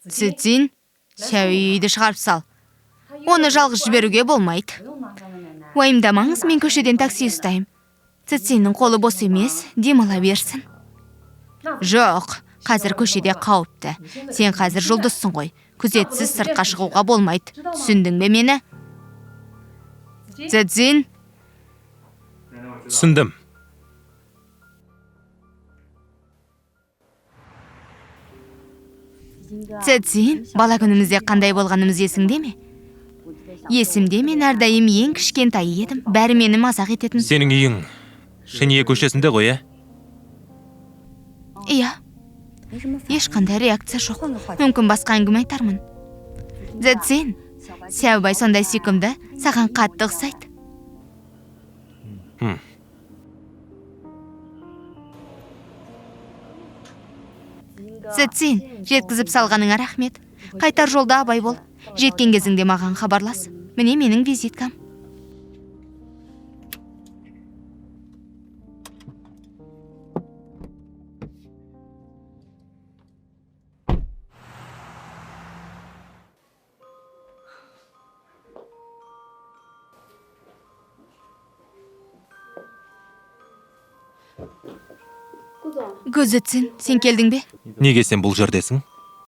Цзин, Сяоюйді шығарып сал. Оны жалғыз жіберуге болмайды. Уайымдамаңыз, мен көшеден такси ұстайым. Цзиннің қолы бос емес, демала берсін. Жоқ, қазір көшеде қауіпті. Сен қазір жұлдызсың ғой. Күзетсіз сыртқа шығуға болмайды. Түсіндің бе мені? Цзин. Түсіндім. Цзин, бала күнімізде қандай болғанымыз есіңде ме? Есімде, мен әрдайым ең кішкентай едім. Бәрі мені мазақ ететін. Сенің үйің Шенье көшесінде ғой, Иә. Ешқандай реакция жоқ. Мүмкін басқа әңгіме айтармын. Цзин, Сяобай сондай сүйкімді, саған қатты ұқсайды. Цзин, жеткізіп салғаныңа рахмет. Қайтар жолда абай бол. Жеткен кезіңде маған хабарлас. Міне менің визиткам. Көзі Цзин, сен келдің бе? Неге сен бұл жердесің?